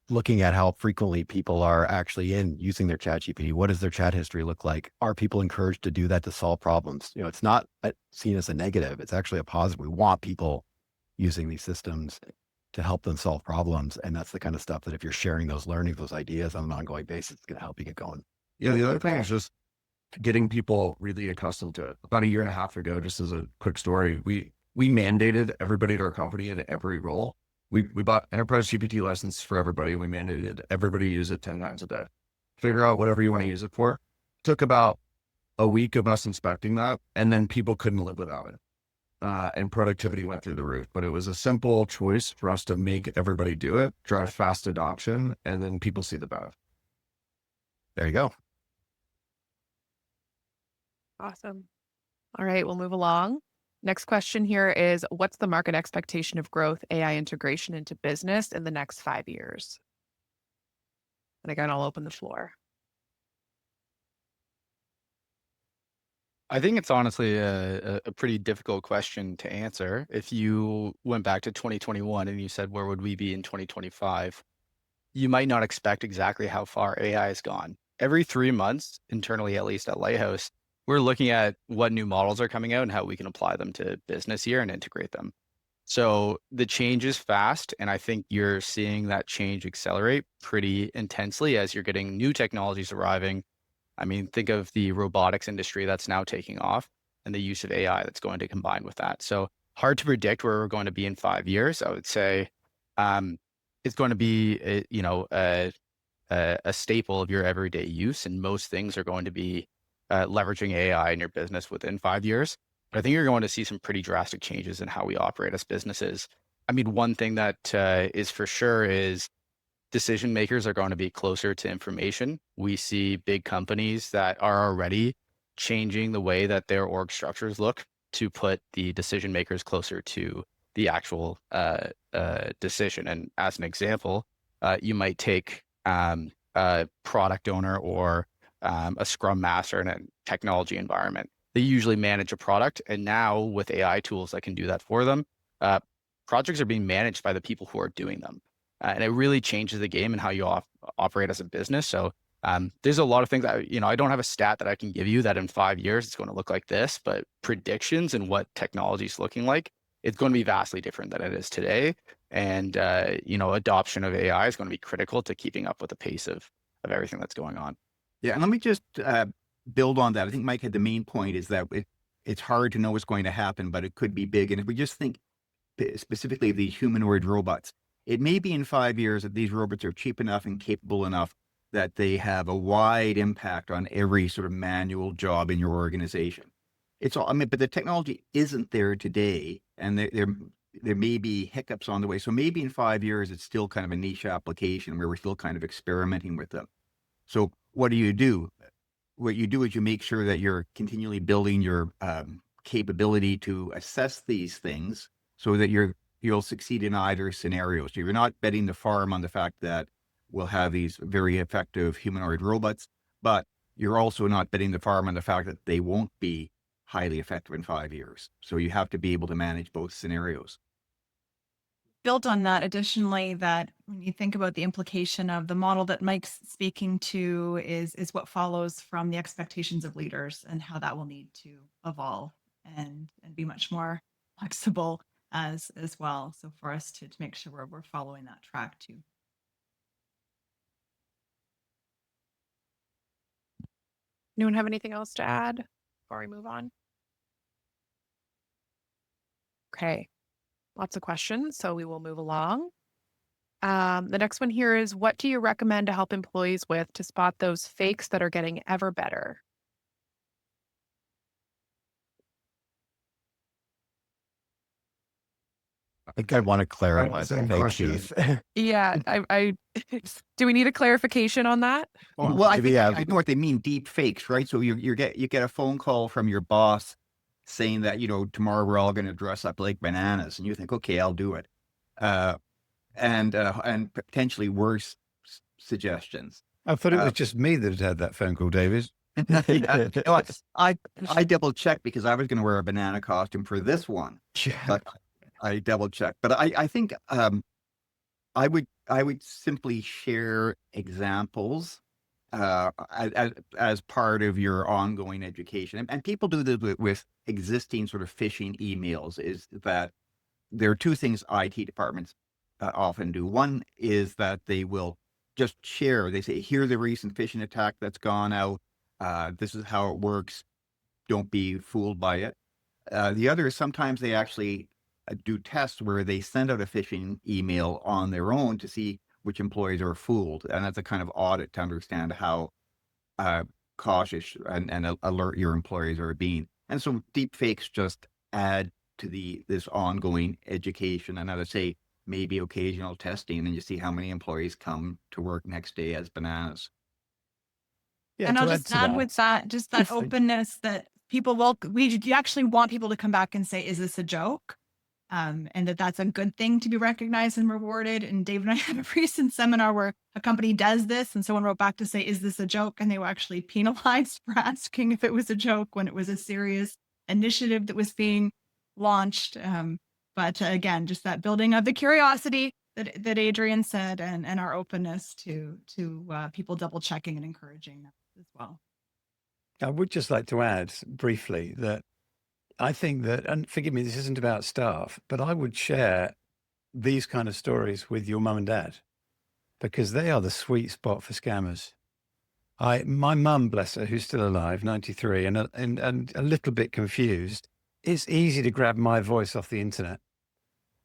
looking at how frequently people are actually using their chat GPT, what does their chat history look like? Are people encouraged to do that to solve problems? It's not seen as a negative. It's actually a positive. We want people using these systems to help them solve problems. And that's the kind of stuff that if you're sharing those learnings, those ideas on an ongoing basis, it's going to help you get going. Yeah. The other thing is just getting people really accustomed to it. About a year and a half ago, just as a quick story, we mandated everybody at our company in every role. We bought enterprise GPT license for everybody. We mandated everybody use it 10 times a day. Figure out whatever you want to use it for. Took about a week of us inspecting that, and then people couldn't live without it. And productivity went through the roof. But it was a simple choice for us to make everybody do it, drive fast adoption, and then people see the benefit. There you go. Awesome. All right, we'll move along. Next question here is, what's the market expectation of growth AI integration into business in the next 5 years? And again, I'll open the floor. I think it's honestly a pretty difficult question to answer. If you went back to 2021 and you said, where would we be in 2025? You might not expect exactly how far AI has gone. Every 3 months, internally, at least at Lighthouse, we're looking at what new models are coming out and how we can apply them to business here and integrate them. So the change is fast, and I think you're seeing that change accelerate pretty intensely as you're getting new technologies arriving. I mean, think of the robotics industry that's now taking off and the use of AI that's going to combine with that. So hard to predict where we're going to be in 5 years. I would say it's going to be a staple of your everyday use, and most things are going to be leveraging AI in your business within 5 years. But I think you're going to see some pretty drastic changes in how we operate as businesses. I mean, one thing that is for sure is decision makers are going to be closer to information. We see big companies that are already changing the way that their org structures look to put the decision makers closer to the actual decision. And as an example, you might take a product owner or a scrum master in a technology environment. They usually manage a product, and now with AI tools that can do that for them, projects are being managed by the people who are doing them. And it really changes the game and how you operate as a business. So there's a lot of things that, I don't have a stat that I can give you that in 5 years it's going to look like this, but predictions and what technology is looking like, it's going to be vastly different than it is today. And, adoption of AI is going to be critical to keeping up with the pace of everything that's going on. Yeah, and let me just build on that. I think Mike had the main point is that it's hard to know what's going to happen, but it could be big. And if we just think specifically of the humanoid robots, it may be in 5 years that these robots are cheap enough and capable enough that they have a wide impact on every sort of manual job in your organization. But the technology isn't there today, and there may be hiccups on the way. So maybe in 5 years, it's still kind of a niche application where we're still kind of experimenting with them. So what do? What you do is you make sure that you're continually building your capability to assess these things so that you'll succeed in either scenario. So you're not betting the farm on the fact that we'll have these very effective humanoid robots, but you're also not betting the farm on the fact that they won't be highly effective in 5 years. So you have to be able to manage both scenarios. Built on that, additionally, that when you think about the implication of the model that Mike's speaking to is what follows from the expectations of leaders and how that will need to evolve and be much more flexible as well. So for us to make sure we're following that track too. Anyone have anything else to add before we move on? Okay. Lots of questions, so we will move along. The next one here is, what do you recommend to help employees with to spot those fakes that are getting ever better? I think I want to clarify. Same Thank question. you. Yeah, I do we need a clarification on that? Well, I know what they mean, deep fakes, right? So you get a phone call from your boss saying that, tomorrow we're all going to dress up like bananas, and you think, okay, I'll do it. And potentially worse suggestions. I thought it was just me that had that phone call, David. Yeah. No, I double checked because I was going to wear a banana costume for this one, but I double checked. But I think I would simply share examples as part of your ongoing education. And people do this with existing sort of phishing emails, is that there are two things IT departments often do. One is that they will just share. They say, here's the recent phishing attack that's gone out. This is how it works. Don't be fooled by it. The other is sometimes they actually do tests where they send out a phishing email on their own to see which employees are fooled. And that's a kind of audit to understand how cautious and alert your employees are being. And so deep fakes just add to this ongoing education. And as I say, maybe occasional testing, and you see how many employees come to work next day as bananas. Yeah, And I'll to just to add with that, just that openness that people will, you actually want people to come back and say, is this a joke? And that's a good thing to be recognized and rewarded. And Dave and I had a recent seminar where a company does this and someone wrote back to say, is this a joke? And they were actually penalized for asking if it was a joke when it was a serious initiative that was being launched. But again, just that building of the curiosity that Adrian said, and our openness to people double checking and encouraging that as well. I would just like to add briefly that I think that, and forgive me, this isn't about staff, but I would share these kind of stories with your mum and dad because they are the sweet spot for scammers. My mum, bless her, who's still alive, 93, and a little bit confused. It's easy to grab my voice off the internet.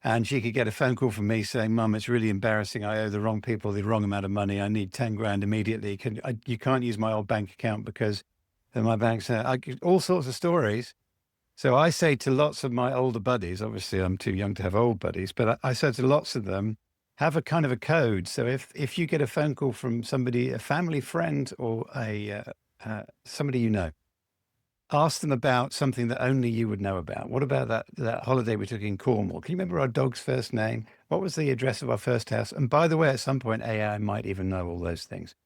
And she could get a phone call from me saying, Mum, it's really embarrassing. I owe the wrong people the wrong amount of money. I need 10 grand immediately. You can't use my old bank account because my bank's all sorts of stories. So I say to lots of my older buddies, obviously I'm too young to have old buddies, but I said to lots of them, have a kind of a code. So if you get a phone call from somebody, a family friend or somebody you know, ask them about something that only you would know about. What about that holiday we took in Cornwall? Can you remember our dog's first name? What was the address of our first house? And by the way, at some point, AI might even know all those things.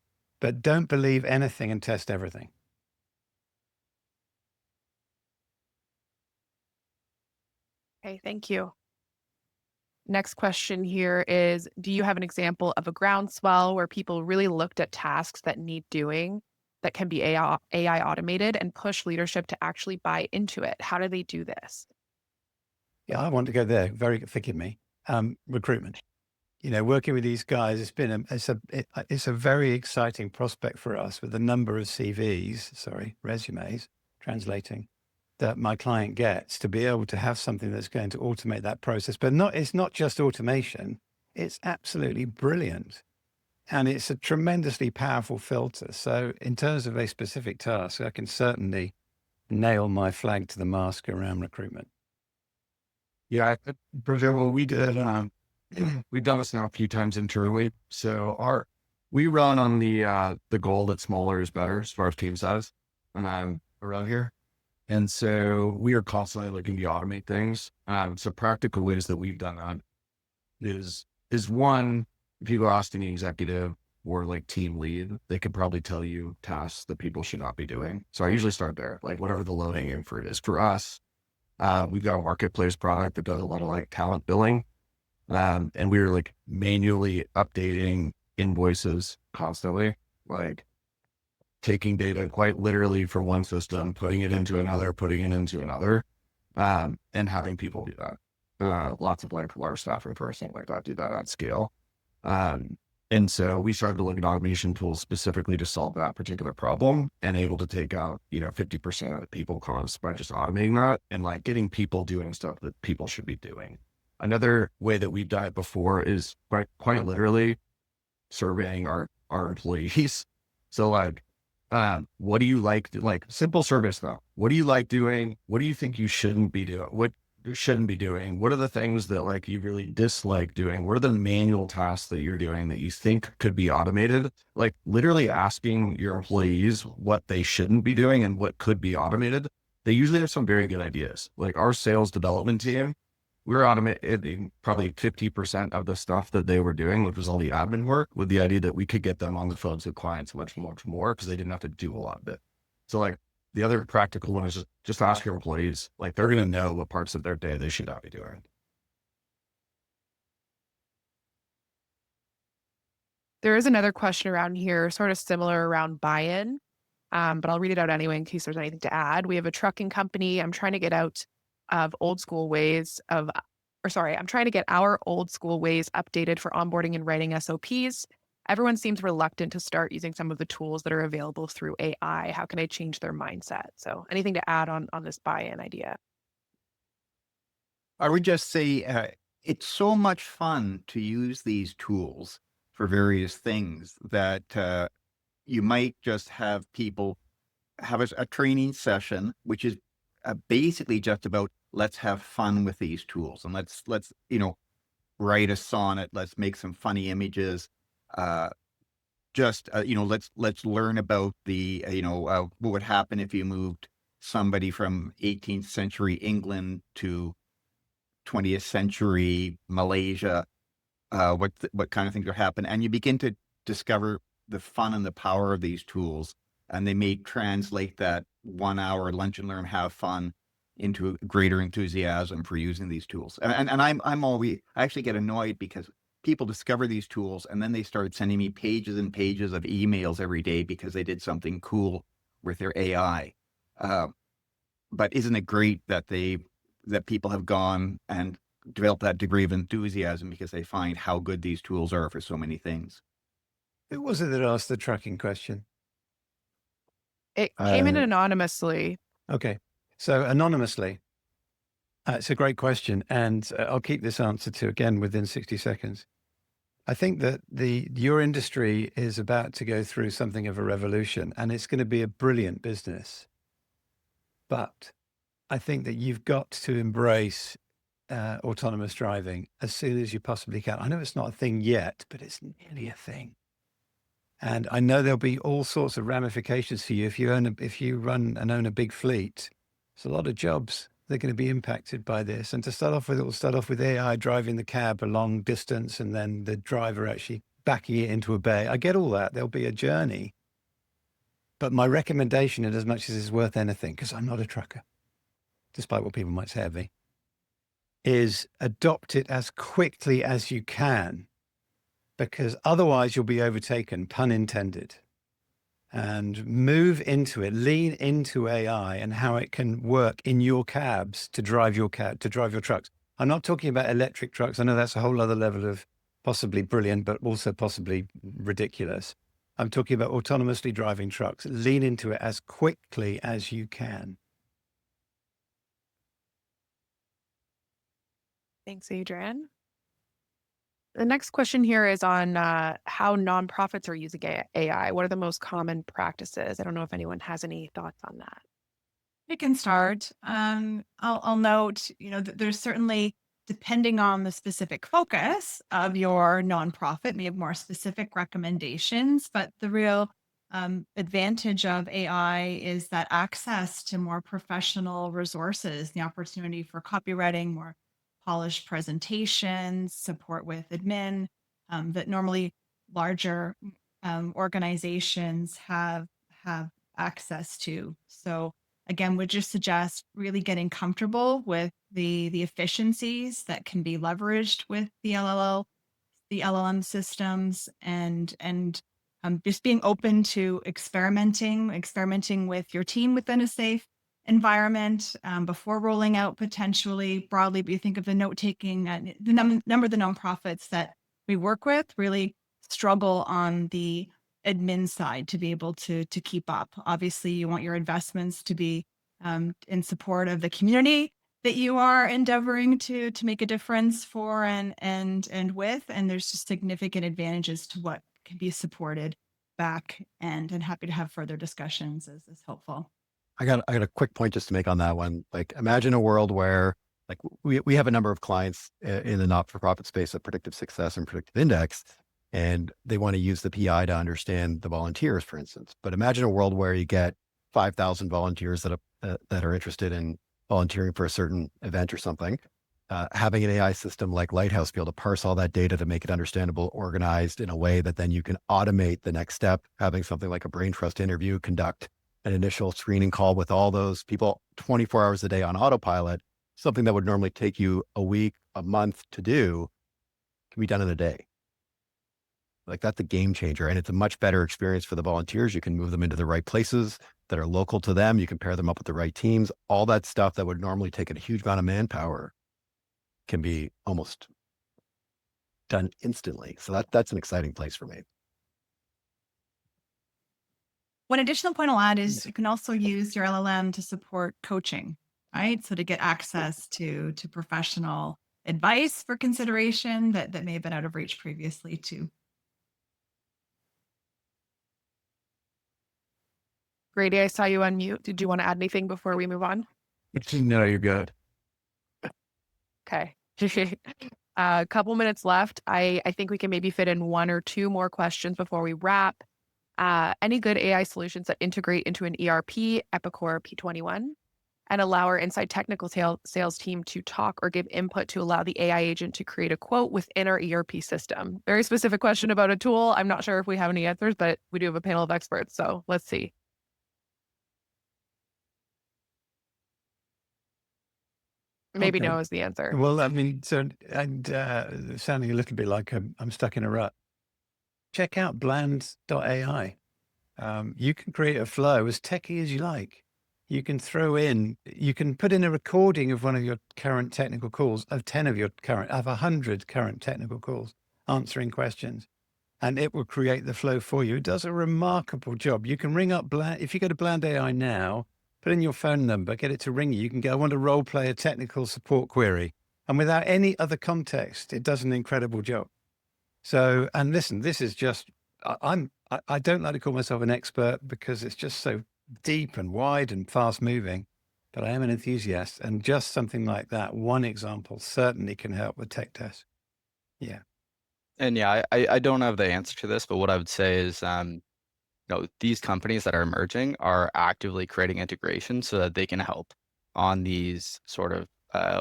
But don't believe anything and test everything. Okay, thank you. Next question here is, do you have an example of a groundswell where people really looked at tasks that need doing that can be AI automated and push leadership to actually buy into it? How do they do this? Yeah, I want to go there. Forgive me. Recruitment. Working with these guys, it's a very exciting prospect for us with the number of resumes, translating, that my client gets to be able to have something that's going to automate that process. But it's not just automation. It's absolutely brilliant. And it's a tremendously powerful filter. So in terms of a specific task, I can certainly nail my flag to the mast around recruitment. Yeah, for example, we did, we've done this now a few times internally. So we run on the goal that smaller is better as far as team size around here. And so we are constantly looking to automate things. So practical ways that we've done that is one, if you go ask any executive or like team lead, they could probably tell you tasks that people should not be doing. So I usually start there, like whatever the low hanging fruit is. For us, we've got a marketplace product that does a lot of like talent billing. And we were like manually updating invoices constantly, like taking data quite literally from one system, putting it into another, and having people do that. Lots of like large staff and person like that do that at scale. And so we started to look at automation tools specifically to solve that particular problem and able to take out, 50% of the people costs by just automating that and like getting people doing stuff that people should be doing. Another way that we've done it before is quite literally surveying our employees. So like, what do you like simple service though? What do you like doing? What do you think you shouldn't be doing? What you shouldn't be doing? What are the things that like you really dislike doing? What are the manual tasks that you're doing that you think could be automated? Like literally asking your employees what they shouldn't be doing and what could be automated. They usually have some very good ideas. Like our sales development team, we were automating probably 50% of the stuff that they were doing, which was all the admin work, with the idea that we could get them on the phones with clients much more because they didn't have to do a lot of it. So like the other practical one is just ask your employees, like they're going to know what parts of their day they should not be doing. There is another question around here, sort of similar around buy-in, but I'll read it out anyway in case there's anything to add. We have a trucking company. I'm trying to get out of I'm trying to get our old school ways updated for onboarding and writing SOPs. Everyone seems reluctant to start using some of the tools that are available through AI. How can I change their mindset? So anything to add on this buy-in idea? I would just say it's so much fun to use these tools for various things that you might just have people have a training session, which is basically just about let's have fun with these tools and let's write a sonnet, let's make some funny images, let's learn about the what would happen if you moved somebody from 18th century England to 20th century Malaysia, what kind of things would happen, and you begin to discover the fun and the power of these tools, and they may translate that 1 hour lunch and learn, have fun into a greater enthusiasm for using these tools. And I actually get annoyed because people discover these tools and then they start sending me pages and pages of emails every day because they did something cool with their AI. But isn't it great that people have gone and developed that degree of enthusiasm because they find how good these tools are for so many things? Who was it that asked the tracking question? It came in anonymously. Okay. So anonymously, it's a great question. And I'll keep this answer to again within 60 seconds. I think that your industry is about to go through something of a revolution, and it's going to be a brilliant business. But I think that you've got to embrace autonomous driving as soon as you possibly can. I know it's not a thing yet, but it's nearly a thing. And I know there'll be all sorts of ramifications for you if you run and own a big fleet. There's a lot of jobs that are going to be impacted by this. And to start off with, it will start off with AI driving the cab a long distance and then the driver actually backing it into a bay. I get all that. There'll be a journey. But my recommendation, in as much as it's worth anything, because I'm not a trucker, despite what people might say of me, is adopt it as quickly as you can, because otherwise you'll be overtaken, pun intended. And move into it, lean into AI and how it can work in your cabs to drive your trucks. I'm not talking about electric trucks. I know that's a whole other level of possibly brilliant, but also possibly ridiculous. I'm talking about autonomously driving trucks. Lean into it as quickly as you can. Thanks, Adrian. The next question here is on how nonprofits are using AI. What are the most common practices? I don't know if anyone has any thoughts on that. I can start. I'll note, that there's certainly, depending on the specific focus of your nonprofit, may have more specific recommendations, but the real advantage of AI is that access to more professional resources, the opportunity for copywriting, more polished presentations, support with admin, that normally larger organizations have access to. So again, would just suggest really getting comfortable with the efficiencies that can be leveraged with the LLM systems, and just being open to experimenting with your team within a safe environment before rolling out potentially broadly. But you think of the note-taking, the number of the nonprofits that we work with really struggle on the admin side to be able to keep up. Obviously, you want your investments to be in support of the community that you are endeavoring to make a difference for and with, and there's just significant advantages to what can be supported back and happy to have further discussions as helpful. I got a quick point just to make on that one. Like, imagine a world where, like, we have a number of clients in the not-for-profit space of predictive success and predictive index, and they want to use the PI to understand the volunteers, for instance. But imagine a world where you get 5,000 volunteers that are interested in volunteering for a certain event or something. Having an AI system like Lighthouse be able to parse all that data to make it understandable, organized in a way that then you can automate the next step, having something like a brain trust interview, conduct an initial screening call with all those people 24 hours a day on autopilot, something that would normally take you a week, a month to do, can be done in a day. Like, that's a game changer. And it's a much better experience for the volunteers. You can move them into the right places that are local to them. You can pair them up with the right teams. All that stuff that would normally take a huge amount of manpower can be almost done instantly. So that's an exciting place for me. One additional point I'll add is you can also use your LLM to support coaching, right? So to get access to professional advice for consideration that may have been out of reach previously too. Grady, I saw you unmute. Did you want to add anything before we move on? No, you're good. Okay. A couple minutes left. I think we can maybe fit in one or two more questions before we wrap. Any good AI solutions that integrate into an ERP, Epic or P21, and allow our inside technical sales team to talk or give input to allow the AI agent to create a quote within our ERP system? Very specific question about a tool. I'm not sure if we have any answers, but we do have a panel of experts. So let's see. Maybe Okay. no is the answer. Well, I mean, so, and sounding a little bit like I'm stuck in a rut. Check out bland.ai. You can create a flow as techie as you like. You can you can put in a recording of one of your current technical calls, of 100 current technical calls, answering questions, and it will create the flow for you. It does a remarkable job. You can ring up Bland. If you go to Bland AI now, put in your phone number, get it to ring you. You can go, I want to role play a technical support query. And without any other context, it does an incredible job. So, and listen, this is just, I don't like to call myself an expert because it's just so deep and wide and fast moving, but I am an enthusiast, and just something like that, one example certainly can help with tech desk. Yeah. And yeah, I don't have the answer to this, but what I would say is, these companies that are emerging are actively creating integration so that they can help on these sort of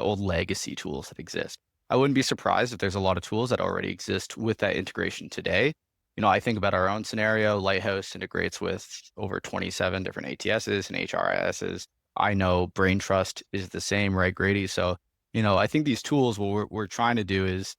old legacy tools that exist. I wouldn't be surprised if there's a lot of tools that already exist with that integration today. I think about our own scenario. Lighthouse integrates with over 27 different ATSs and HRISs. I know Brain Trust is the same, right, Grady? So, I think these tools, what we're trying to do is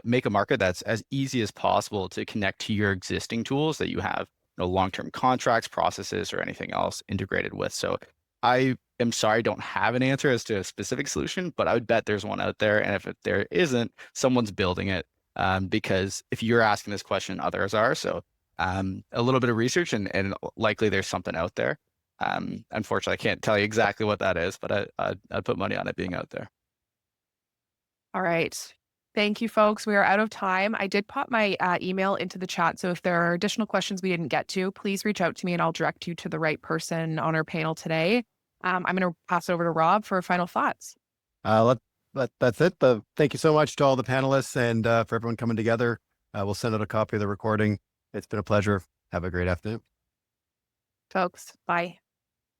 make a market that's as easy as possible to connect to your existing tools that you have, long-term contracts, processes, or anything else integrated with. So I am sorry, I don't have an answer as to a specific solution, but I would bet there's one out there. And if there isn't, someone's building it. Because if you're asking this question, others are. So a little bit of research and likely there's something out there. Unfortunately, I can't tell you exactly what that is, but I'd put money on it being out there. All right. Thank you, folks. We are out of time. I did pop my email into the chat. So if there are additional questions we didn't get to, please reach out to me and I'll direct you to the right person on our panel today. I'm going to pass it over to Rob for final thoughts. That's it. Thank you so much to all the panelists and for everyone coming together. We'll send out a copy of the recording. It's been a pleasure. Have a great afternoon. Folks, bye.